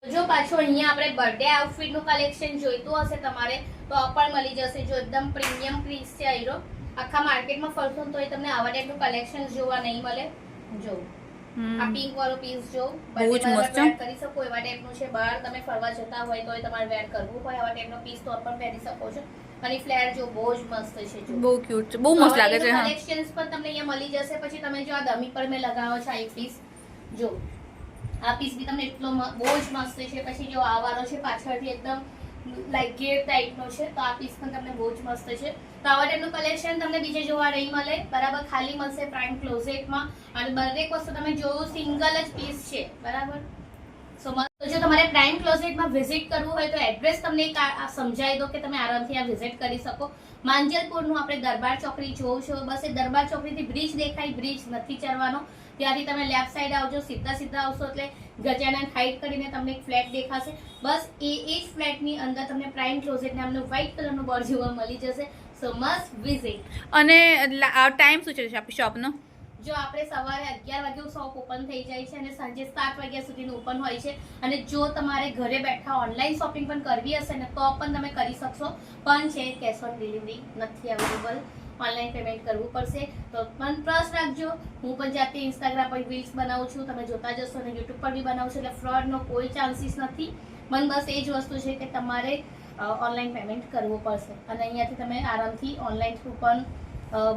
જો પાછું અહીંયા આપણે બર્થડે આઉટફિટનું કલેક્શન જોઈતું હશે તમારે તો પણ મળી જશે. જો એકદમ પ્રીમિયમ પીસ છે આયરો, આખા માર્કેટમાં ફરશો તો તમને આવા ટાઈપનું કલેક્શન જોવા નહીં મળે. જો આ પિંક વાળો પીસ જો બર્થડે પર વેર કરી શકો એવા ટાઈપનું છે. બહાર તમે ફરવા જતા હોય તો તમારે વેર કરવું હોય આવા ટાઈપનો પીસ તો પણ પહેરી શકો છો. અને ફ્લેર જો બહુ જ મસ્ત છે, જો બહુ ક્યુટ છે, બહુ મસ્ત લાગે છે. હા, કલેક્શન્સ પણ તમને અહીંયા મળી જશે. પછી તમે જો આ ડમી પર મેં લગાવો છે આ એક પીસ, જો આ પીસ બી તમને એટલો બહુ જ મસ્ત છે. પછી જો આ વાળો છે પાછળથી એકદમ લાઈક ગેર ટાઈપનો છે, તો આ પીસ પણ તમને બહુ જ મસ્ત છે. તો આવા ટાઈપનું કલેક્શન તમને બીજે જોવા નહીં મળે, બરાબર. ખાલી મળશે પ્રાઇમ ક્લોઝેટમાં. અને દરેક વસ્તુ તમે જોવો સિંગલ જ પીસ છે, બરાબર. તો જો તમારે પ્રાઇમ ક્લોઝેટમાં વિઝિટ કરવું હોય તો એડ્રેસ તમને સમજાવી દો કે તમે આરામથી આ વિઝિટ કરી શકો. માંજલપુરનું આપણે દરબાર ચોકડી જોવો છો, બસ એ દરબાર ચોકડીથી બ્રિજ દેખાય, બ્રિજ નથી ચડવાનો, ત્યાંથી તમે લેફ્ટ સાઈડ આવજો, સીધા આવશો એટલે ગજાનન હાઇટ કરીને તમને એક ફ્લેટ દેખાશે. બસ એ જ ફ્લેટની અંદર તમને પ્રાઇમ ક્લોઝેટ નામનું વ્હાઇટ કલરનું બોર્ડ જોવા મળી જશે. સો મસ્ટ વિઝિટ. અને ટાઈમ શું છે આપણી શોપનો? જો આપણે સવારે 11 વાગે શોપ ઓપન થઈ જાય છે અને સાંજે 7 વાગ્યા સુધીનું ઓપન હોય છે. અને જો તમારે ઘરે બેઠા ઓનલાઈન શોપિંગ પણ કરવી હશે ને તો પણ તમે કરી શકશો, પણ છે કેશ ઓન ડિલિવરી નથી અવેલેબલ, ઓનલાઈન પેમેન્ટ કરવું પડશે. તો પણ ટ્રસ્ટ રાખજો, હું પણ જાતે ઇન્સ્ટાગ્રામ પર રીલ્સ બનાવું છું, તમે જોતા જશો, અને યુટ્યુબ પર બી બનાવું છું, એટલે ફ્રોડનો કોઈ ચાન્સીસ નથી. પણ બસ એ જ વસ્તુ છે કે તમારે ઓનલાઈન પેમેન્ટ કરવું પડશે. અને અહીંયાથી તમે આરામથી ઓનલાઈન થ્રુ પણ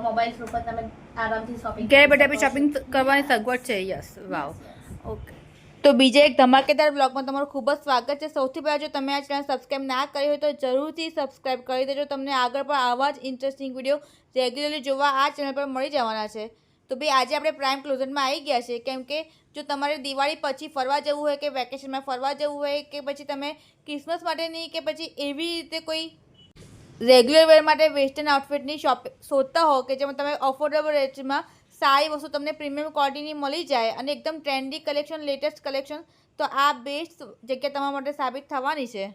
મોબાઈલ થ્રુ પર તમે આરામથી શોપિંગ ઘરે બેઠા બી શોપિંગ કરવાની સગવડ છે. યસ, વાવ. ઓકે, તો બીજા એક ધમાકેદાર બ્લોગમાં તમારું ખૂબ જ સ્વાગત છે. સૌથી પહેલાં જો તમે આ ચેનલ સબસ્ક્રાઈબ ના કરી હોય તો જરૂરથી સબસ્ક્રાઈબ કરી દેજો. તમને આગળ પણ આવા જ ઇન્ટરેસ્ટિંગ વિડીયો રેગ્યુલરલી જોવા આ ચેનલ પર મળી જવાના છે. તો ભાઈ આજે આપણે પ્રાઇમ ક્લોઝેટમાં આવી ગયા છે, કેમ કે જો તમારે દિવાળી પછી ફરવા જવું હોય કે વેકેશનમાં ફરવા જવું હોય કે પછી તમે ક્રિસમસ માટેની કે પછી એવી રીતે કોઈ રેગ્યુલર વેર માટે વેસ્ટર્ન આઉટફિટની શોપ શોધતા હો કે જેમાં તમે અફોર્ડેબલ રેન્જમાં સારી વસ્તુ તમને પ્રીમિયમ ક્વોલિટીની મળી જાય અને એકદમ ટ્રેન્ડી કલેક્શન, લેટેસ્ટ કલેક્શન, તો આ બેસ્ટ જગ્યા તમારા માટે સાબિત થવાની છે.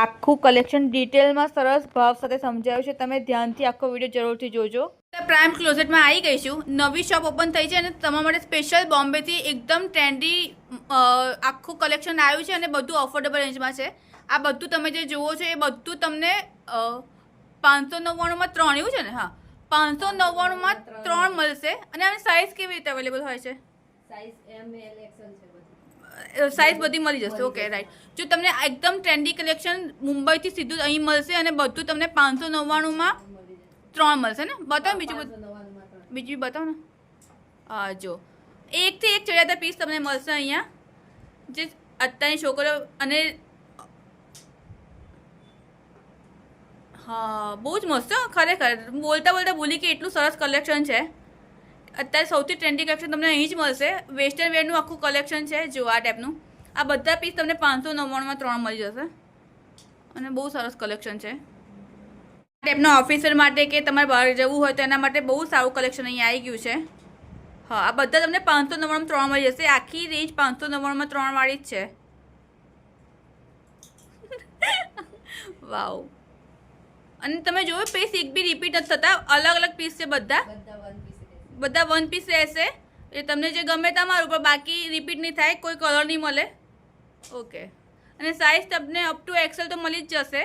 આખું કલેક્શન ડિટેલમાં સરસ ભાવ સાથે સમજાવ્યું છે, તમે ધ્યાનથી આખો વિડીયો જરૂરથી જોજો. પ્રાઇમ ક્લોઝેટમાં આવી ગઈ છું. નવી શોપ ઓપન થઈ છે અને તમારા માટે સ્પેશિયલ બોમ્બેથી એકદમ ટ્રેન્ડી આખું કલેક્શન આવ્યું છે અને બધું અફોર્ડેબલ રેન્જમાં છે. આ બધું તમે જે જુઓ છો એ બધું તમને 599માં 3 એવું છે ને? હા, 599માં 3 મળશે. અને આની સાઇઝ કેવી રીતે અવેલેબલ હોય છે? સાઇઝ બધી મળી જશે. Okay, right. જો તમને એકદમ ટ્રેન્ડી કલેક્શન મુંબઈથી સીધું અહીં મળશે અને બધું તમને 599માં 3 મળશે ને? બતાવો બીજું બતાવો ને. હા, જો એકથી એક ચડિયાતા પીસ તમને મળશે અહીંયા, જે અત્યારની છોકરીઓ અને હા, બહુ જ મસ્ત ખરેખર. બોલતા ભૂલી કે એટલું સરસ કલેક્શન છે. અત્યારે સૌથી ટ્રેન્ડી કલેક્શન તમને અહીં જ મળશે. વેસ્ટર્ન વેરનું આખું કલેક્શન છે. જો આ ટાઈપનું આ બધા પીસ તમને 599માં 3 મળી જશે અને બહુ સરસ કલેક્શન છે. આ ટાઈપના ઓફિસર માટે કે તમારે બહાર જવું હોય તો એના માટે બહુ સારું કલેક્શન અહીં આવી ગયું છે. હા, આ બધા તમને 599માં 3 મળી જશે. આખી રેન્જ 599માં 3 વાળી જ છે. વાવ. અને તમે જોયું પીસ એક બી રિપીટ નથી થતા, અલગ અલગ પીસ છે. બધા વન પીસ રહેશે. એ તમને જે ગમે તમારું, પણ બાકી રિપીટ નહીં થાય, કોઈ કલર નહીં મળે. ઓકે. અને સાઇઝ તમને અપ ટુ એક્સેલ તો મળી જ જશે.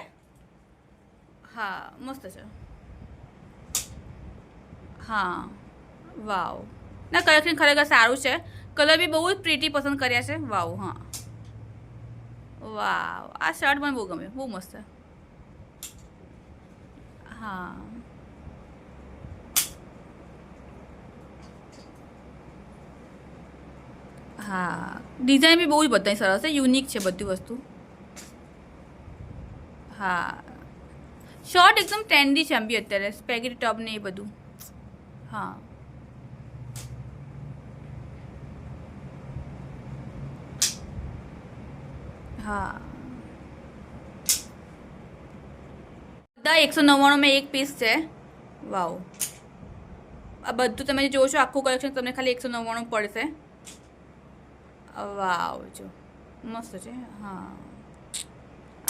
હા, મસ્ત છે. હા, વાવ. ના, કલેક્શન ખરેખર સારું છે. કલર બી બહુ જ પ્રીટી પસંદ કર્યા છે. વાવ. હા, વાવ. આ શર્ટ મને બહુ ગમે, બહુ મસ્ત છે. હા, હા. ડિઝાઇન બી બહુ જ બધાય સરસ છે, યુનિક છે બધી વસ્તુ. હા, શર્ટ એકદમ ટ્રેન્ડી છે આમ બી અત્યારે, સ્પેગેટી ટોપ ને એ બધું. હા, હા. બધા 199માં એક પીસ છે. વાવ. આ બધું તમે જોશો આખું કલેક્શન તમને ખાલી 199 પડશે. વાવ, જો મસ્ત છે. હા,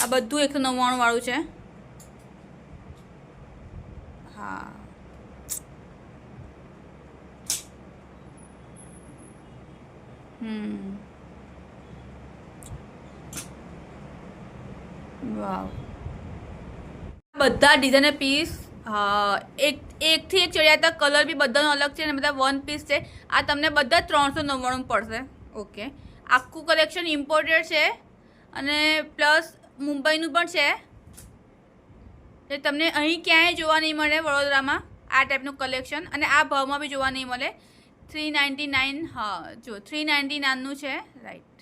આ બધું 199 વાળું છે. હા, વાવ, બધા ડિઝાઇનર પીસ એકથી એક ચડિયાતા, કલર બી બધાનો અલગ છે અને બધા વન પીસ છે. આ તમને બધા 399 પડશે. ઓકે, આખું કલેક્શન ઇમ્પોર્ટેડ છે અને પ્લસ મુંબઈનું પણ છે. એટલે તમને અહીં ક્યાંય જોવા નહીં મળે વડોદરામાં આ ટાઈપનું કલેક્શન, અને આ ભાવમાં બી જોવા નહીં મળે. 399, હા જો 399નું છે, રાઈટ.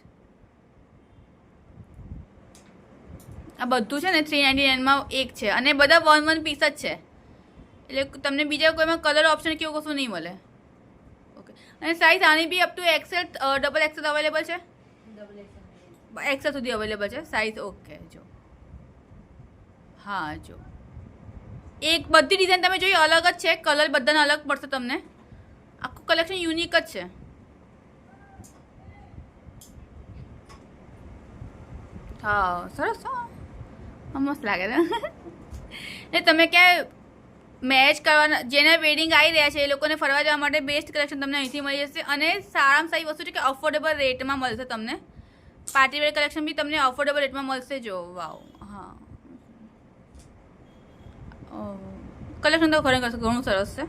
આ બધું છે ને 399માં એક છે અને બધા વન પીસ જ છે. એટલે તમને બીજા કોઈમાં કલર ઓપ્શન કેવું કશું નહીં મળે. ઓકે, અને સાઇઝ આની be up to XL, double XL available છે, એક્સેલ સુધી અવેલેબલ છે સાઇઝ. ઓકે, જો હા, જો એક બધી ડિઝાઇન તમે જોઈ અલગ જ છે, કલર બધાને અલગ પડશે તમને. આખું કલેક્શન યુનિક જ છે. હા, સરસ. હા, મસ્ત લાગે છે. ને તમે ક્યાંય મેચ કરવાના, જેના વેડિંગ આવી રહ્યા છે એ લોકોને ફરવા જવા માટે બેસ્ટ કલેક્શન તમને અહીંથી મળી જશે. અને સારામાં સારી વસ્તુ છે કે અફોર્ડેબલ રેટમાં મળશે તમને. પાર્ટીવેર કલેક્શન બી તમને અફોર્ડેબલ રેટમાં મળશે. જો વાવ, હા, કલેક્શન તો ખરેખર ઘણું સરસ છે.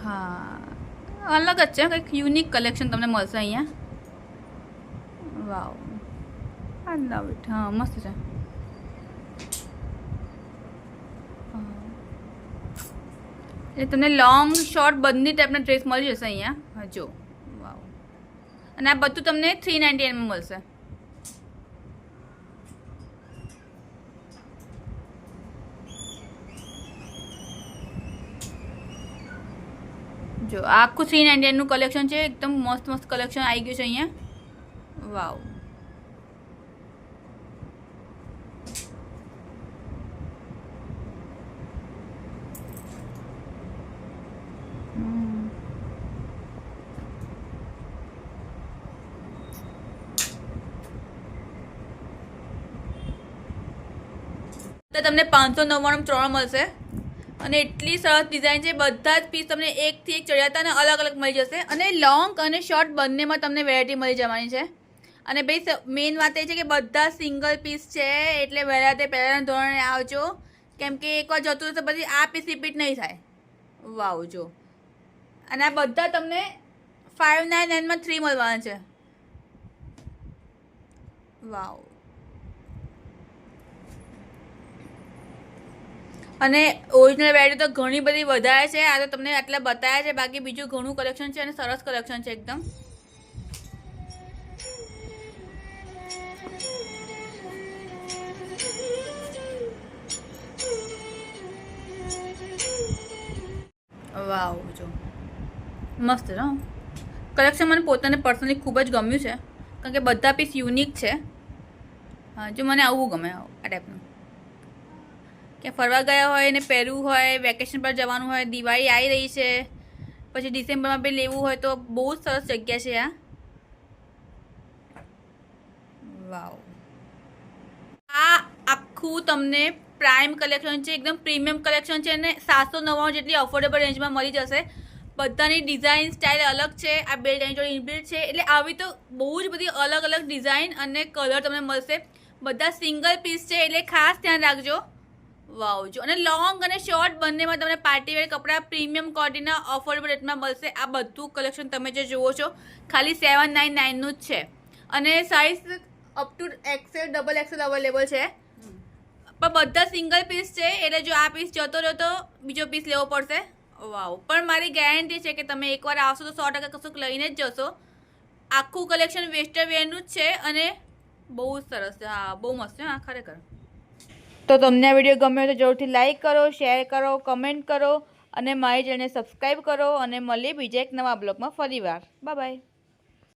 હા, અલગ જ છે, કંઈક યુનિક કલેક્શન તમને મળશે અહીંયા. વાવ, આઈ લવ ઇટ. હા, મસ્ત છે. એટલે તમને લોંગ શોર્ટ બંને ટાઈપના ડ્રેસ મળી જશે અહીંયા. હા, જો વાવ. અને આ બધું તમને 399માં મળશે. જો આ આખું 399નું કલેક્શન છે. એકદમ મસ્ત મસ્ત કલેક્શન આવી ગયું છે અહીંયા. વાવ, તો તમને 599 3 મળશે. અને એટલી સરસ ડિઝાઇન છે. બધા જ પીસ તમને એકથી એક ચડિયાતા અને અલગ અલગ મળી જશે. અને લોંગ અને શોર્ટ બંનેમાં તમને વેરાયટી મળી જવાની છે. અને ભાઈ મેઇન વાત એ છે કે બધા સિંગલ પીસ છે, એટલે વહેલા તે પહેલાંના ધોરણે આવજો, કેમ કે એકવાર જતું રહેશે પછી આ પીસ રિપીટ નહીં થાય. વાવ, જો. અને આ બધા તમને 599માં 3 મળવાના છે. વાવ. અને ઓરિજિનલ વેરાયટી તો ઘણી બધી વધારે છે. આ તો તમને આટલા બતાવ્યા છે, બાકી બીજું ઘણું કલેક્શન છે અને સરસ કલેક્શન છે એકદમ. વાવ, જો મસ્ત છે. કલેક્શન મને પોતાને પર્સનલી ખૂબ જ ગમ્યું છે, કારણ કે બધા પીસ યુનિક છે. હા, જો મને આવું ગમે, આ ટાઈપનું. કે ફરવા ગયા હોય ને પહેરવું હોય, વેકેશન પર જવાનું હોય, દિવાળી આવી રહી છે, પછી ડિસેમ્બરમાં બી લેવું હોય તો બહુ જ સરસ જગ્યા છે આ. વાવ, આ આખું તમને પ્રાઇમ કલેક્શન છે, એકદમ પ્રીમિયમ કલેક્શન છે અને 799 જેટલી અફોર્ડેબલ રેન્જમાં મળી જશે. બધાની ડિઝાઇન સ્ટાઇલ અલગ છે. આ બે ડિઝાઇન જોડે ઇનબિલ્ટ છે, એટલે આવી તો બહુ જ બધી અલગ અલગ ડિઝાઇન અને કલર તમને મળશે. બધા સિંગલ પીસ છે, એટલે ખાસ ધ્યાન રાખજો. વાવ, જો. અને લોંગ અને શોર્ટ બંનેમાં તમને પાર્ટીવેર કપડાં પ્રીમિયમ ક્વોલિટીના અફોર્ડેબલ રેટમાં મળશે. આ બધું કલેક્શન તમે જે જુઓ છો ખાલી 799નું જ છે. અને size up to XL, double XL available છે, પણ બધા સિંગલ પીસ છે. એટલે જો આ પીસ જતો રહ્યો તો બીજો પીસ લેવો પડશે. વાવ, પણ મારી ગેરંટી છે કે તમે એકવાર આવશો તો 100% કશુંક લઈને જ જશો. આખું કલેક્શન વેસ્ટર્ન વેરનું જ છે અને બહુ સરસ છે. હા, બહુ મસ્ત છે. હા, ખરેખર. તો તમને આ વિડીયો ગમ્યો તો જરૂરથી લાઈક કરો, શેર કરો, કમેન્ટ કરો અને મારી ચેનલને સબસ્ક્રાઈબ કરો. અને મળીએ બીજા એક નવા બ્લોગમાં ફરીવાર. Bye bye.